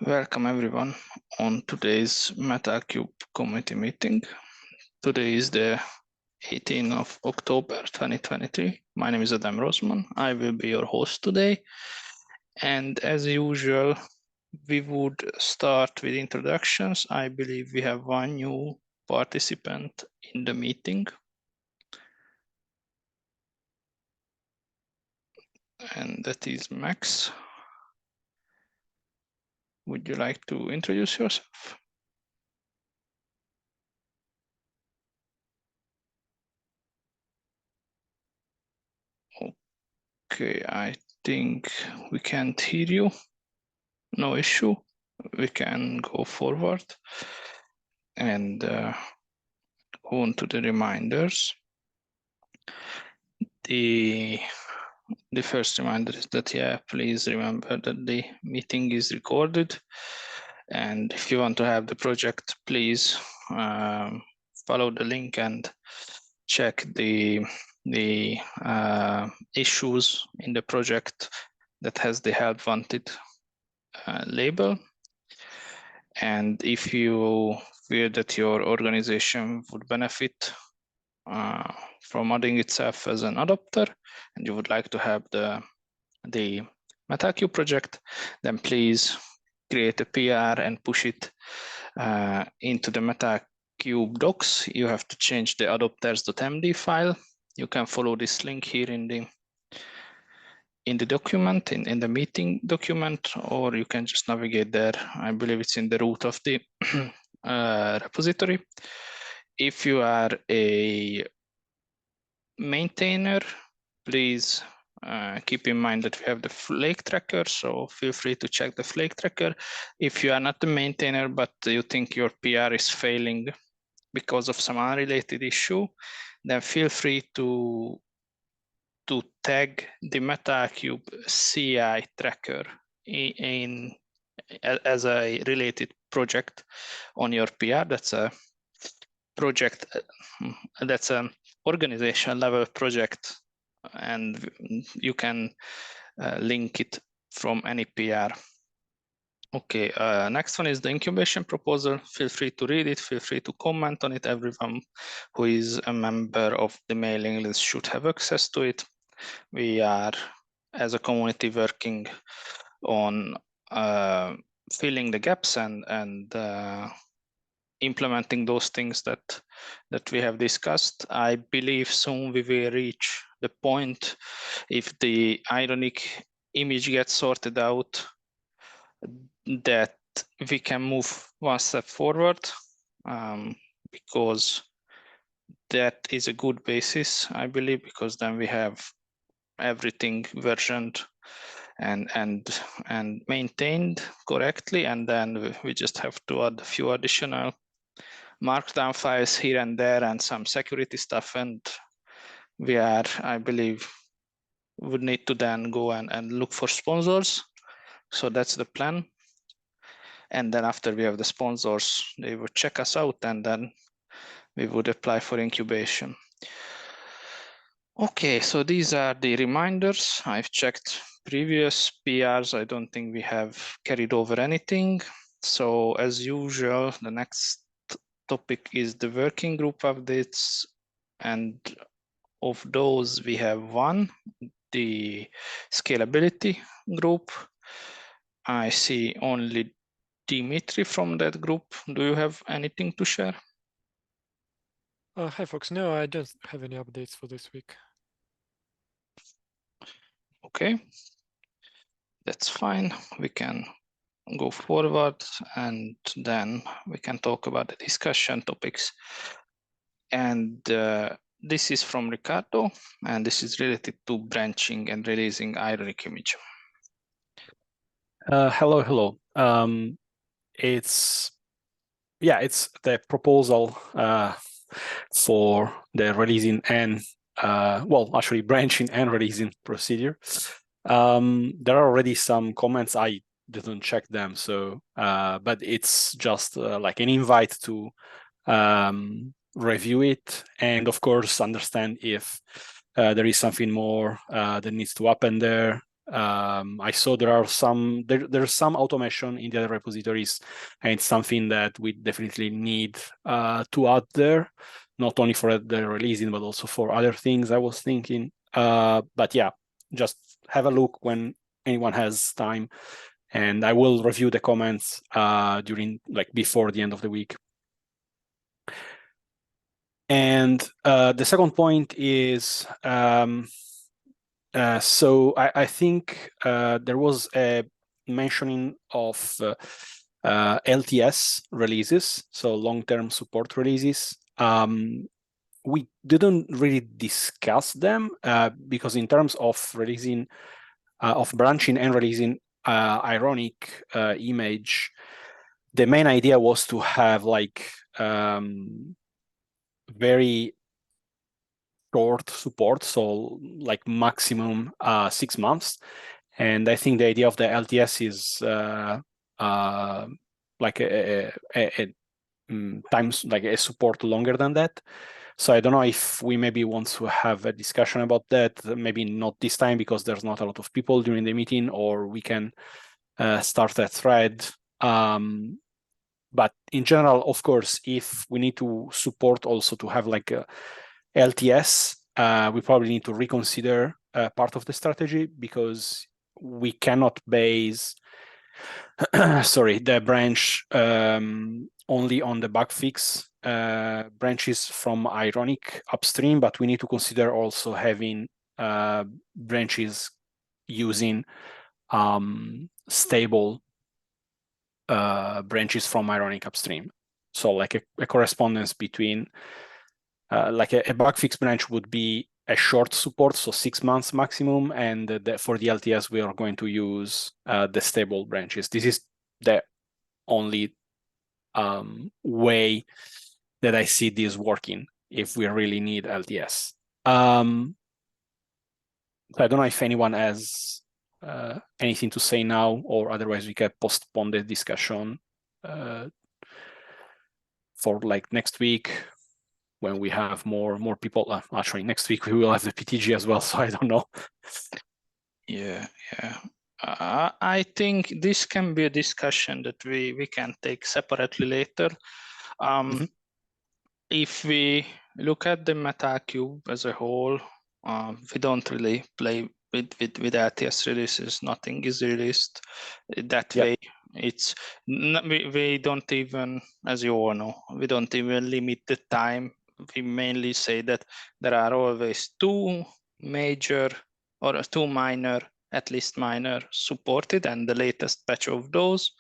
Welcome everyone on today's Metal3 Community meeting. Today is the 18th of October 2023. My name is Adam Rosman. I will be your host today. And as usual, we would start with introductions. I believe we have one new participant in the meeting. And that is Max. Would you like to introduce yourself? Okay, I think we can't hear you. No issue. We can go forward and go on to the reminders. The first reminder is that, please remember that the meeting is recorded. And if you want to have the project, please follow the link and check the issues in the project that has the help wanted label. And if you feel that your organization would benefit from adding itself as an adopter, and you would like to have the Metal3 project, then please create a PR and push it into the Metal3 docs. You have to change the adopters.md file. You can follow this link here in the document, in the meeting document, or you can just navigate there. I believe it's in the root of the repository. If you are a maintainer, please keep in mind that we have the flake tracker, so feel free to check the flake tracker. If you are not a maintainer, but you think your PR is failing because of some unrelated issue, then feel free to tag the Metal3 CI tracker as a related project on your PR. That's a project, that's an organization level project, and you can link it from any PR. Okay, next one is the incubation proposal. Feel free to read it, feel free to comment on it. Everyone who is a member of the mailing list should have access to it. We are, as a community, working on filling the gaps and implementing those things that we have discussed. I believe soon we will reach the point, if the ironic image gets sorted out, that we can move one step forward, because that is a good basis, I believe, because then we have everything versioned and maintained correctly, and then we just have to add a few additional markdown files here and there and some security stuff, and we are, I believe, would need to then go and look for sponsors. So that's the plan. And then after we have the sponsors, they would check us out, and then we would apply for incubation. Okay, so these are the reminders. I've checked previous PRs. I don't think we have carried over anything. So as usual, the next topic is the working group updates. And of those, we have one, the scalability group. I see only Dimitri from that group. Do you have anything to share? Hi, folks. No, I don't have any updates for this week. Okay, that's fine. We can go forward, and then we can talk about the discussion topics. And this is from Ricardo, and this is related to branching and releasing ironic image. Hello. It's the proposal for the releasing and actually branching and releasing procedure. There are already some comments. I didn't check them, so but it's just like an invite to review it and, of course, understand if there is something more that needs to happen there. I saw there are there's some automation in the other repositories, and it's something that we definitely need to add there, not only for the releasing, but also for other things I was thinking. But yeah, just have a look when anyone has time, and I will review the comments before the end of the week. And the second point is, so I think there was a mentioning of LTS releases, so long-term support releases. We didn't really discuss them because in terms of releasing, of branching and releasing ironic image, the main idea was to have very short support, so like maximum 6 months. And I think the idea of the LTS is like times like a support longer than that. So I don't know if we maybe want to have a discussion about that. Maybe not this time because there's not a lot of people during the meeting, or we can start a thread. But in general, of course, if we need to support also to have like a LTS, we probably need to reconsider part of the strategy, because we cannot base the branch only on the bug fix branches from ironic upstream, but we need to consider also having branches using stable branches from ironic upstream. So like a correspondence between like a bug fix branch would be a short support, so 6 months maximum, and for the LTS we are going to use the stable branches. This is the only way that I see this working if we really need LTS. So I don't know if anyone has anything to say now, or otherwise we can postpone the discussion for like next week, when we have more people. Actually, next week we will have the PTG as well, so I don't know. Yeah. I think this can be a discussion that we can take separately later. If we look at the MetaCube as a whole, we don't really play with LTS releases. Nothing is released that way. It's we don't even, as you all know, we don't even limit the time. We mainly say that there are always 2 major or 2 minor, at least minor, supported, and the latest patch of those,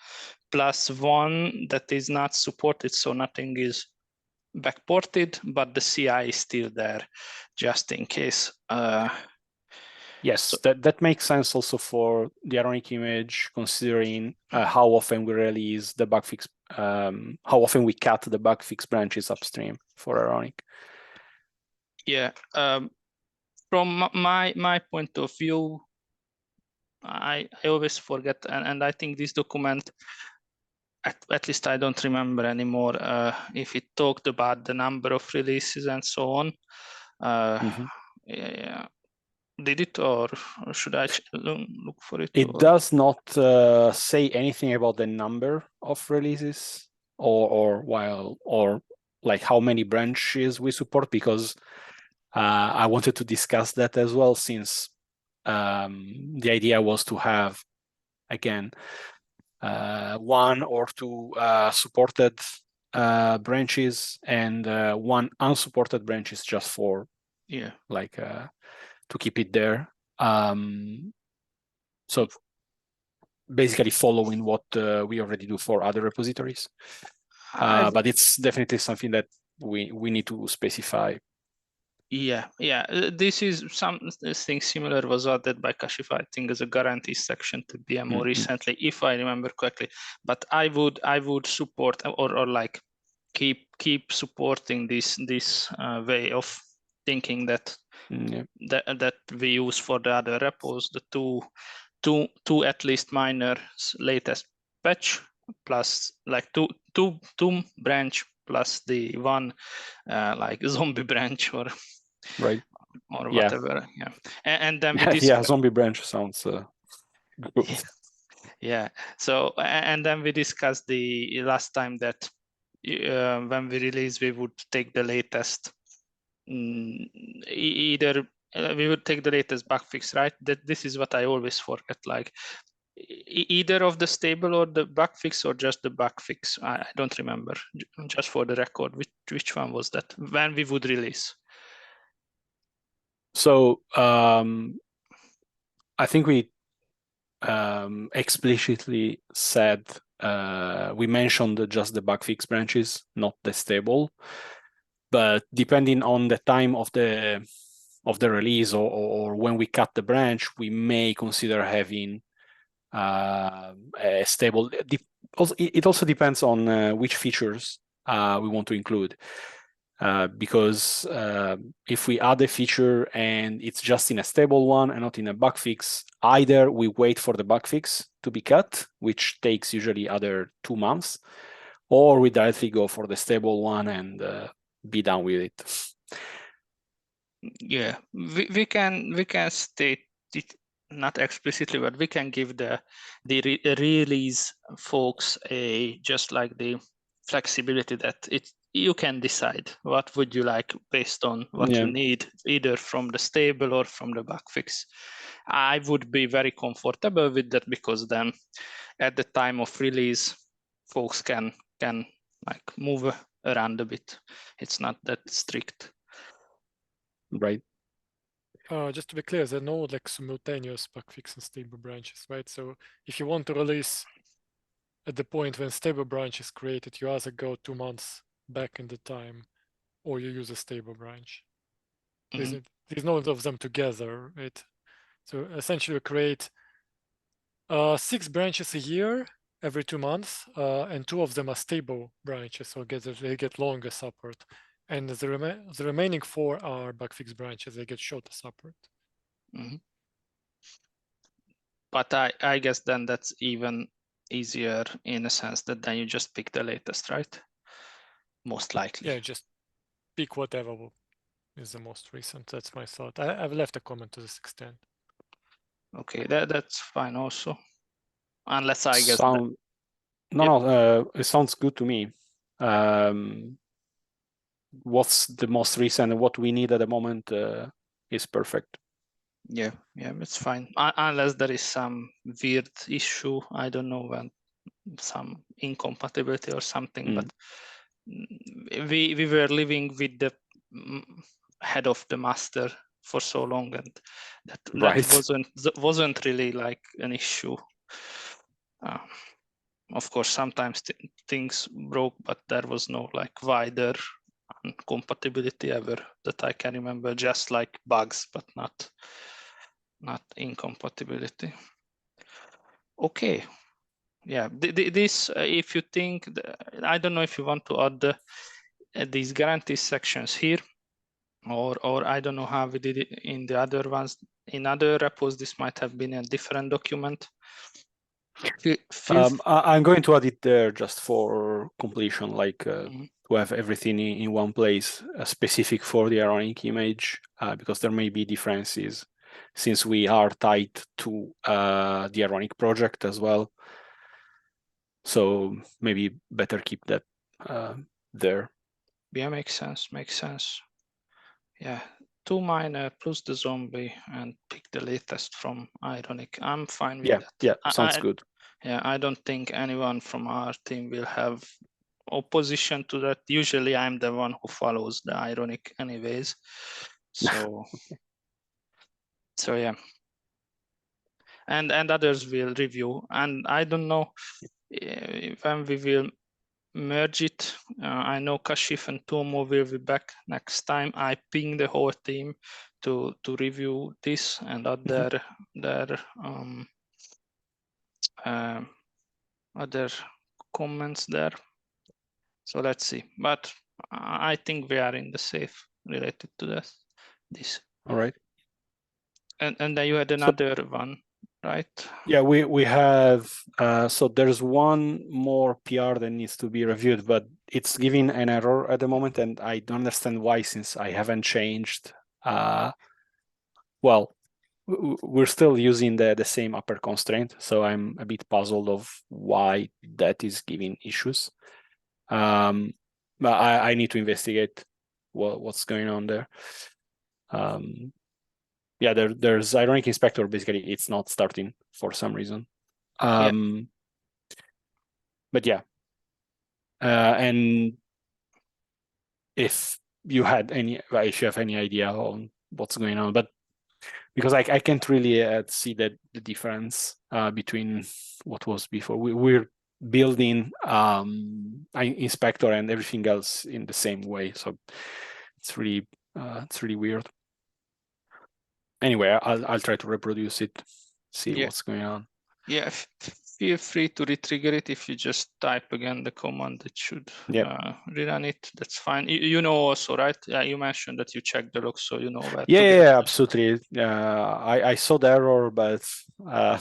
plus 1 that is not supported, so nothing is backported, but the CI is still there just in case. Yes, that makes sense also for the ironic image, considering how often we release the bug fix, how often we cut the bug fix branches upstream for ironic. Yeah, from my point of view, I always forget, and I think this document, at least I don't remember anymore if it talked about the number of releases and so on. Yeah. Did it, or should I look for it? It does not say anything about the number of releases or like how many branches we support, because I wanted to discuss that as well, since the idea was to have, again, 1 or 2 supported branches and 1 unsupported branches, just for like to keep it there. So basically following what we already do for other repositories, but it's definitely something that we need to specify. Yeah. This is something similar was added by Kashif, I think, as a guarantee section to BMO recently, if I remember correctly. But I would support or like keep supporting this way of thinking that that we use for the other repos, the two at least minor latest patch, plus like two branch plus the 1 like zombie branch or whatever. Yeah. And then we zombie branch sounds Good. Yeah. So and then we discussed the last time that when we release, we would take the latest. Either we would take the latest bug fix, right? That this is what I always forget. Like either of the stable or the bug fix, or just the bug fix. I don't remember. Just for the record, which one was that? When we would release? So I think we explicitly said we mentioned just the bug fix branches, not the stable. But depending on the time of the release or when we cut the branch, we may consider having a stable. It also depends on which features we want to include. Because if we add a feature and it's just in a stable one and not in a bug fix, either we wait for the bug fix to be cut, which takes usually other 2 months, or we directly go for the stable one and be done with it. Yeah, we can state it not explicitly, but we can give the release folks just like the flexibility that you can decide what would you like based on what you need, either from the stable or from the bug fix. I would be very comfortable with that, because then at the time of release, folks can like move around a bit. It's not that strict. Right. Just to be clear, there are no like simultaneous bug fix and stable branches, right? So if you want to release at the point when stable branch is created, you either go 2 months back in the time, or you use a stable branch. Mm-hmm. There's no of them together, right? So essentially we create 6 branches a year every 2 months, and 2 of them are stable branches, so they get longer support. And the remaining 4 are bug fix branches, they get shorter support. Mm-hmm. But I guess then that's even easier in a sense that then you just pick the latest, right? Most likely. Yeah, just pick whatever is the most recent. That's my thought. I've left a comment to this extent. Okay, that's fine also. Unless I guess it sounds good to me. What's the most recent and what we need at the moment is perfect. Yeah, it's fine. Unless there is some weird issue, I don't know, when some incompatibility or something, but we were living with the head of the master for so long, and that wasn't really like an issue. Of course, sometimes things broke, but there was no like wider incompatibility ever that I can remember, just like bugs, but not incompatibility. Okay. Yeah, this if you think, I don't know if you want to add these guarantees sections here, or I don't know how we did it in the other ones. In other repos, this might have been a different document. I'm going to add it there just for completion, like to have everything in one place, specific for the ironic image, because there may be differences since we are tied to the ironic project as well. So maybe better keep that there. Yeah, makes sense. Yeah, 2 minor plus the zombie and pick the latest from ironic. I'm fine with that. Yeah, sounds good. Yeah, I don't think anyone from our team will have opposition to that. Usually I'm the one who follows the ironic anyways. So so yeah. And others will review. And I don't know when we will merge it. I know Kashif and Tomo will be back next time. I ping the whole team to review this and other other comments there. So let's see. But I think we are in the safe related to this. All right. And then you had another one, right? Yeah, we have, so there's one more PR that needs to be reviewed, but it's giving an error at the moment, and I don't understand why, since I haven't changed. Well, we're still using the same upper constraint, so I'm a bit puzzled of why that is giving issues. But I need to investigate what's going on there. Yeah, there's ironic inspector. Basically, it's not starting for some reason. But yeah, and if you have any idea on what's going on, but because I can't really see the difference between what was before. We're building inspector and everything else in the same way, so it's really weird. Anyway, I'll try to reproduce it, see what's going on. Yeah, feel free to retrigger it. If you just type again the command, it should rerun it. That's fine. You know also, right? Yeah, you mentioned that you checked the logs, so you know where. Yeah, absolutely. I saw the error, but I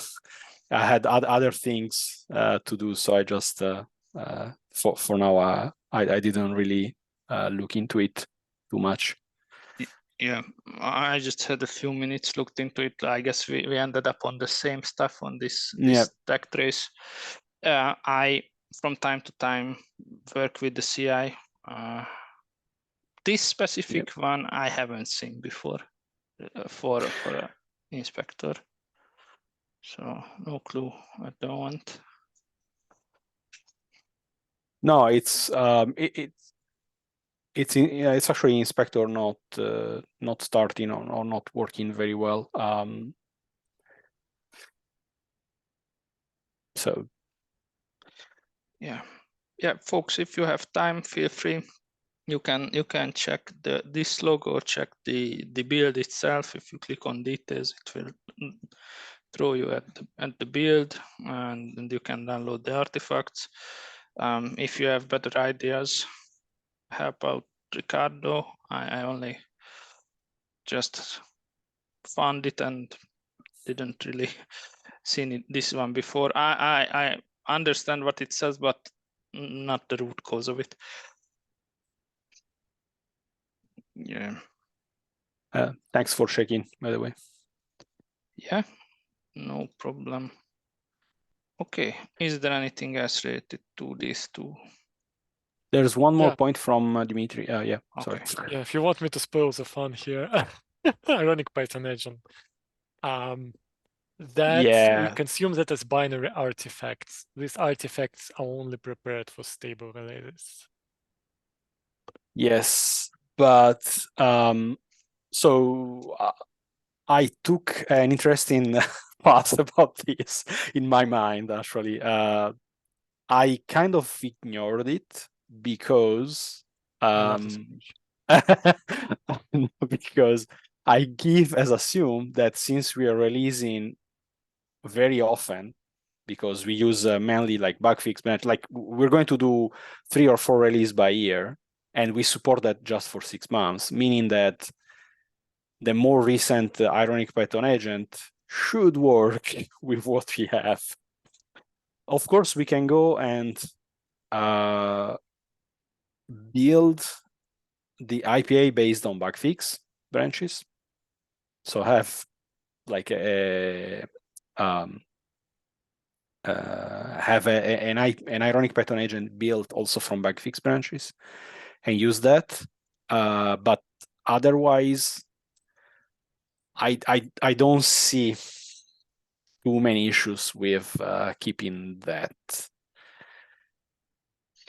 had other things to do, so I just for now I didn't really look into it too much. Yeah, I just had a few minutes looked into it. I guess we ended up on the same stuff on this stack trace. I from time to time work with the CI. This specific one I haven't seen before for an inspector, so no clue at the moment. No, it's it's actually inspector not starting or not working very well. So yeah, folks, if you have time, feel free. You can check this log or check the build itself. If you click on details, it will throw you at the build, and you can download the artifacts. If you have better ideas, help out Ricardo. I only just found it and didn't really seen this one before. I understand what it says, but not the root cause of it. Yeah. Thanks for checking, by the way. Yeah, no problem. Okay, is there anything else related to these two? There's one more point from Dimitri. Yeah, sorry. Yeah, if you want me to spoil the fun here, ironic Python agent. We consume that as binary artifacts. These artifacts are only prepared for stable releases. Yes, but so I took an interesting path about this in my mind, actually. I kind of ignored it because because I give as assumed that since we are releasing very often, because we use mainly like bug fix, but like we're going to do 3 or 4 releases by year, and we support that just for 6 months, meaning that the more recent ironic Python agent should work with what we have. Of course, we can go and build the IPA based on bug fix branches. So have like an ironic Python agent built also from bug fix branches and use that. But otherwise, I don't see too many issues with keeping that.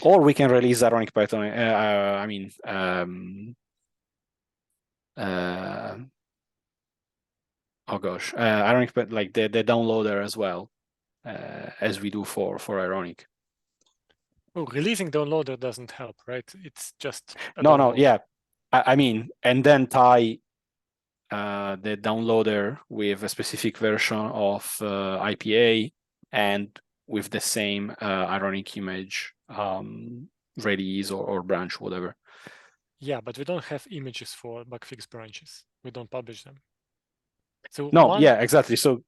Or we can release ironic Python. Ironic, but like the downloader as well, as we do for ironic. Oh, releasing downloader doesn't help, right? It's just no, yeah. I mean, and then tie the downloader with a specific version of IPA and with the same ironic image release or branch, whatever. Yeah, but we don't have images for bug fix branches. We don't publish them. So no, yeah, exactly. So,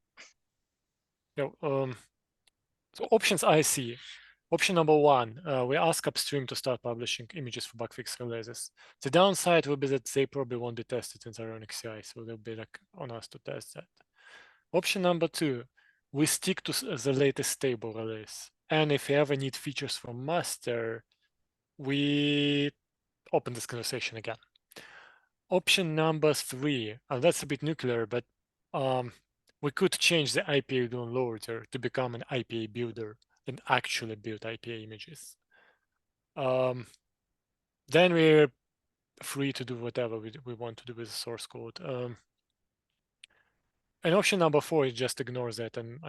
so options I see. Option number 1, we ask upstream to start publishing images for bug fix releases. The downside will be that they probably won't be tested in the ironic CI, so they'll be like on us to test that. Option number 2, we stick to the latest stable release. And if we ever need features from master, we open this conversation again. Option number 3, and that's a bit nuclear, but we could change the IPA downloader to become an IPA builder and actually build IPA images. Then we're free to do whatever we want to do with the source code. And option number 4 is just ignore that and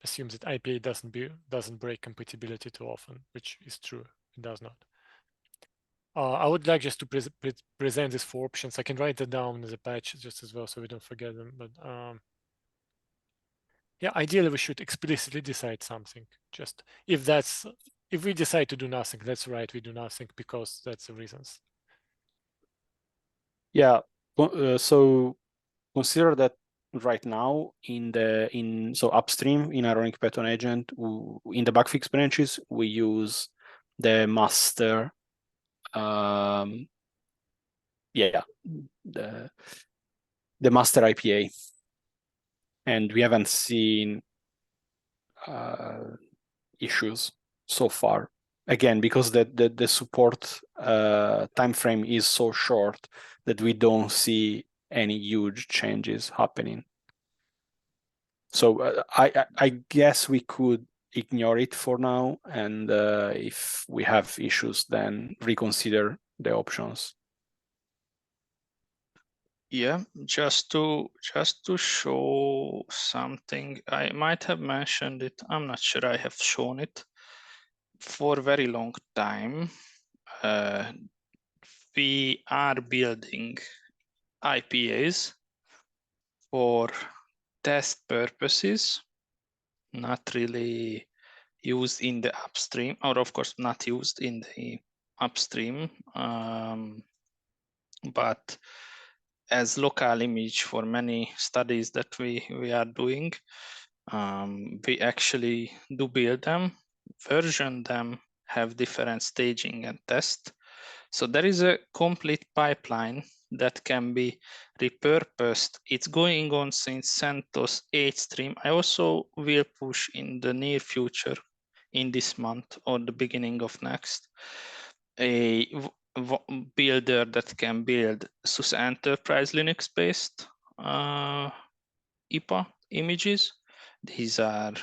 assume that IPA doesn't break compatibility too often, which is true. It does not. I would like just to present these 4 options. I can write that down in the patch just as well, so we don't forget them. But yeah, ideally we should explicitly decide something. Just if we decide to do nothing, that's right. We do nothing because that's the reasons. Yeah. So consider that right now so upstream in Ironic Python agent, in the bugfix branches, we use the master. The master IPA, and we haven't seen issues so far. Again, because the support time frame is so short that we don't see any huge changes happening. So I guess we could ignore it for now, and if we have issues, then reconsider the options. Yeah, just to show something, I might have mentioned it. I'm not sure I have shown it. For a very long time, we are building IPAs for test purposes, not really used in the upstream, or of course not used in the upstream, but as local image for many studies that we are doing. We actually do build them, version them, have different staging and test. So there is a complete pipeline that can be repurposed. It's going on since CentOS 8 stream. I also will push in the near future, in this month or the beginning of next, a builder that can build SUSE Enterprise Linux-based IPA images. These are,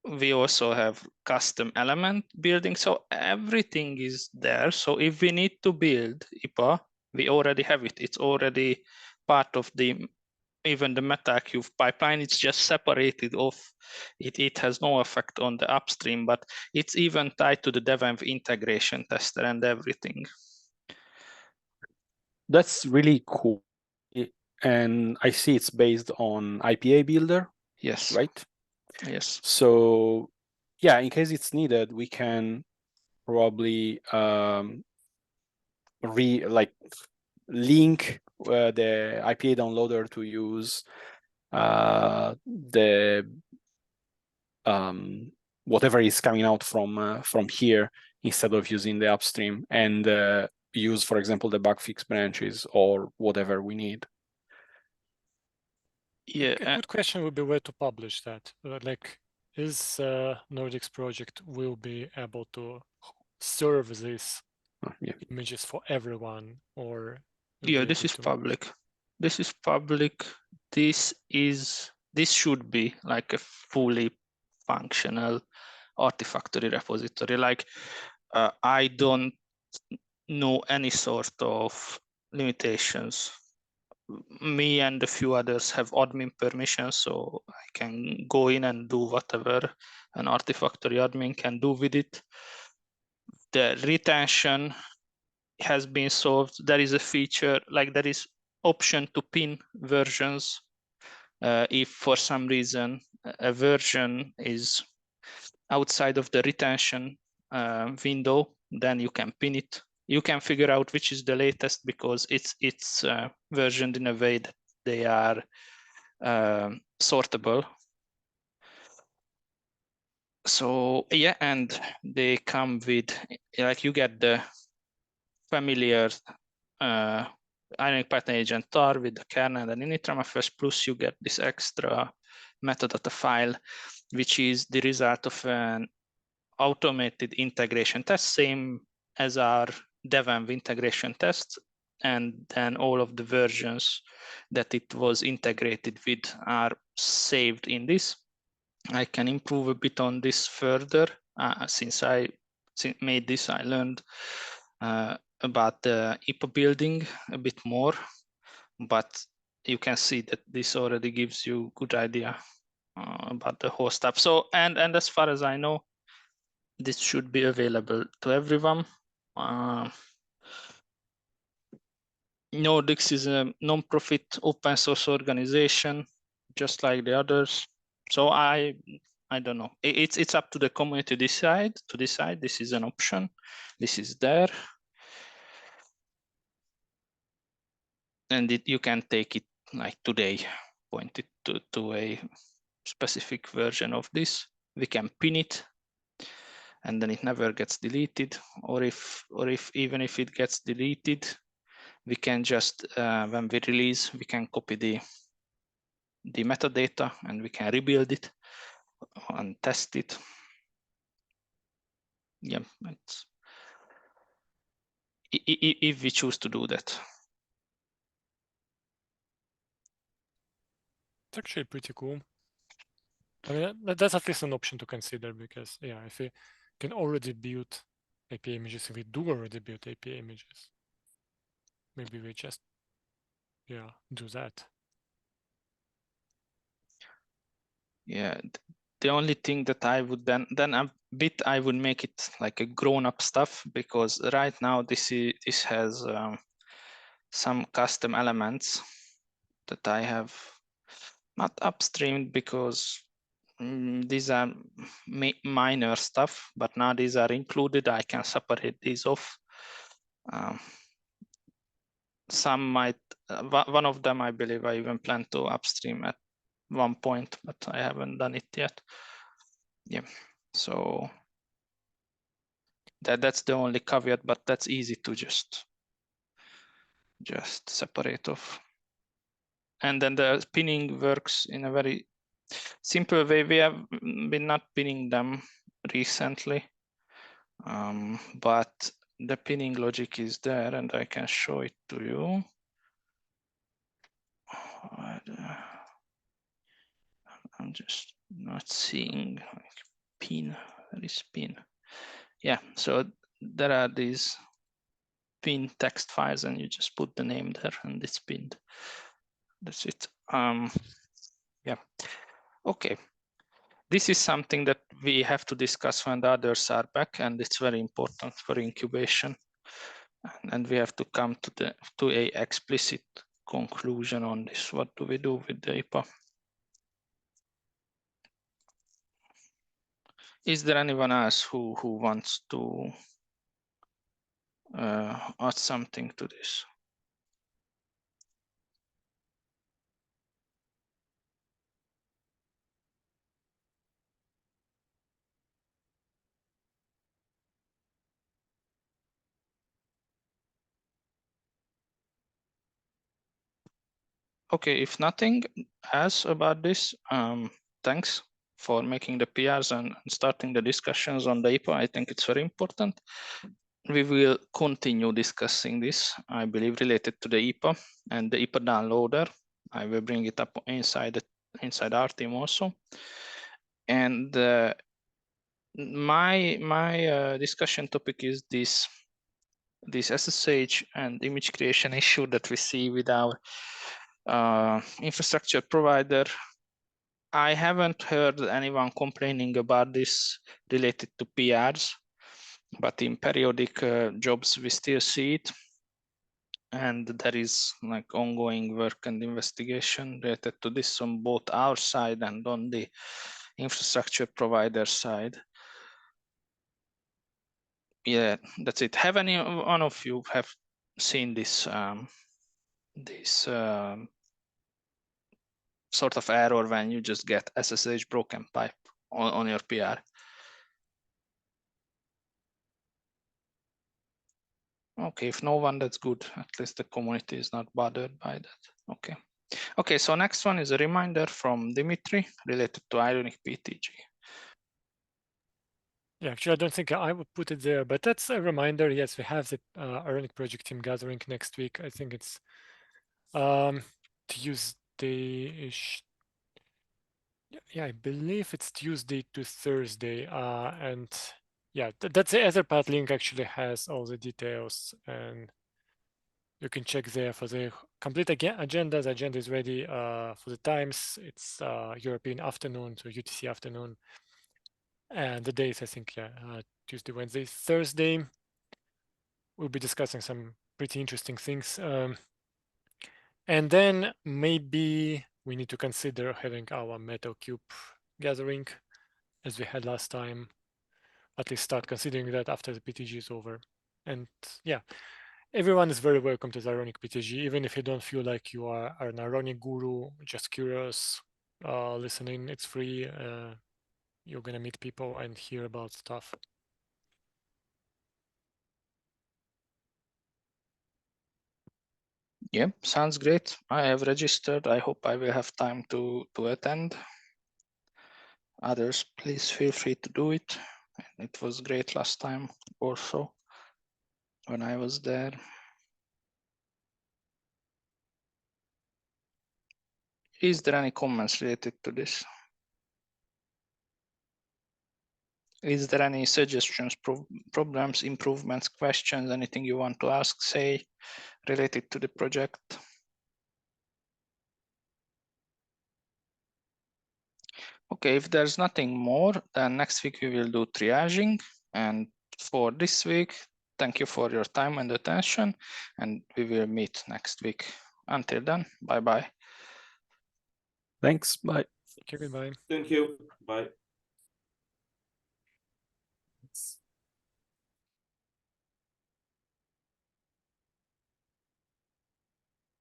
we also have custom element building. So everything is there. So if we need to build IPA, we already have it. It's already part of even the MetaQ pipeline. It's just separated off. It has no effect on the upstream, but it's even tied to the devenv integration tester and everything. That's really cool. And I see it's based on IPA builder. Yes. Right? Yes. So yeah, in case it's needed, we can probably link the IPA downloader to use the whatever is coming out from here instead of using the upstream, and use, for example, the bugfix branches or whatever we need. Yeah. A good question would be where to publish that. Like, is Nordic's project will be able to serve these images for everyone, or? Yeah, this is public. This is public. This should be like a fully functional Artifactory repository. Like, I don't know any sort of limitations. Me and a few others have admin permission, so I can go in and do whatever an Artifactory admin can do with it. The retention has been solved. There is a feature, like there is option to pin versions. If for some reason a version is outside of the retention window, then you can pin it. You can figure out which is the latest because it's versioned in a way that they are sortable. So yeah, and they come with, like, you get the familiar ionic Python agent tar with the kernel and initramfs, plus you get this extra metadata file, which is the result of an automated integration test, same as our devenv integration test, and then all of the versions that it was integrated with are saved in this. I can improve a bit on this further. Since I made this, I learned about the IPA building a bit more, but you can see that this already gives you a good idea about the whole stuff. So, and as far as I know, this should be available to everyone. Nordics is a non-profit open source organization, just like the others. So I don't know. It's up to the community to decide. This is an option. This is there, and you can take it like today. Point it to a specific version of this. We can pin it, and then it never gets deleted. Or if even if it gets deleted, we can just when we release, we can copy the metadata and we can rebuild it and test it. Yeah, it's, if we choose to do that. It's actually pretty cool. I mean, that's at least an option to consider, because yeah, if we can already build API images, if we do already build API images, maybe we just do that. Yeah, the only thing that I would then a bit I would make it like a grown-up stuff, because right now this has some custom elements that I have not upstreamed because these are minor stuff, but now these are included. I can separate these off. Some might, one of them I believe I even plan to upstream at one point, but I haven't done it yet. Yeah, so that's the only caveat, but that's easy to just separate off. And then the pinning works in a very simple way. We have been not pinning them recently, but the pinning logic is there, and I can show it to you. I'm just not seeing like pin. There is pin. Yeah, so there are these pin text files, and you just put the name there, and it's pinned. That's it. Yeah. Okay. This is something that we have to discuss when the others are back, and it's very important for incubation. And we have to come to a explicit conclusion on this. What do we do with the IPA? Is there anyone else who wants to add something to this? Okay, if nothing else about this, thanks for making the PRs and starting the discussions on the IPA. I think it's very important. We will continue discussing this, I believe, related to the IPA and the IPA downloader. I will bring it up inside our team also. And my discussion topic is this SSH and image creation issue that we see with our infrastructure provider. I haven't heard anyone complaining about this related to PRs, but in periodic jobs we still see it, and there is like ongoing work and investigation related to this on both our side and on the infrastructure provider side. Yeah, that's it. Have any one of you have seen this sort of error when you just get SSH broken pipe on your PR? Okay, if no one, that's good. At least the community is not bothered by that. Okay. Okay, so next one is a reminder from Dimitri related to Ionic PTG. Yeah, actually, I don't think I would put it there, but that's a reminder. Yes, we have the Ionic project team gathering next week. I think it's Tuesday-ish. Yeah, I believe it's Tuesday to Thursday. And yeah, that's the Etherpad link actually has all the details, and you can check there for the complete agenda. The agenda is ready for the times. It's European afternoon, so UTC afternoon. And the days, I think, yeah, Tuesday, Wednesday, Thursday. We'll be discussing some pretty interesting things. And then maybe we need to consider having our Metal Cube gathering as we had last time. At least start considering that after the PTG is over. And yeah, everyone is very welcome to the Ironic PTG, even if you don't feel like you are an Ironic guru, just curious, listening. It's free. You're gonna meet people and hear about stuff. Yeah, sounds great. I have registered. I hope I will have time to attend. Others, please feel free to do it. It was great last time also when I was there. Is there any comments related to this? Is there any suggestions, problems, improvements, questions, anything you want to ask, say, related to the project? Okay, if there's nothing more, then next week we will do triaging. And for this week, thank you for your time and attention, and we will meet next week. Until then, bye-bye. Thanks. Bye. Okay, goodbye. Thank you. Bye.